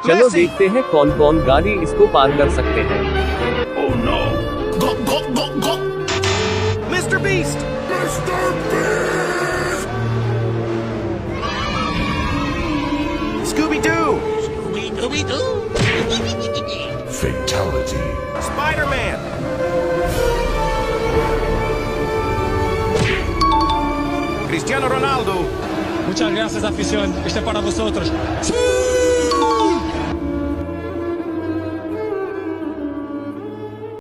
चलो देखते हैं कौन कौन गाड़ी इसको पार कर सकते हैं। Oh no! Go, go, go, go! Mr. Beast! Mr. Beast! Scooby-Doo! Scooby-Doo! Fatality. Spider-Man! Cristiano Ronaldo! Muchas gracias, afición. Este es para vosotros.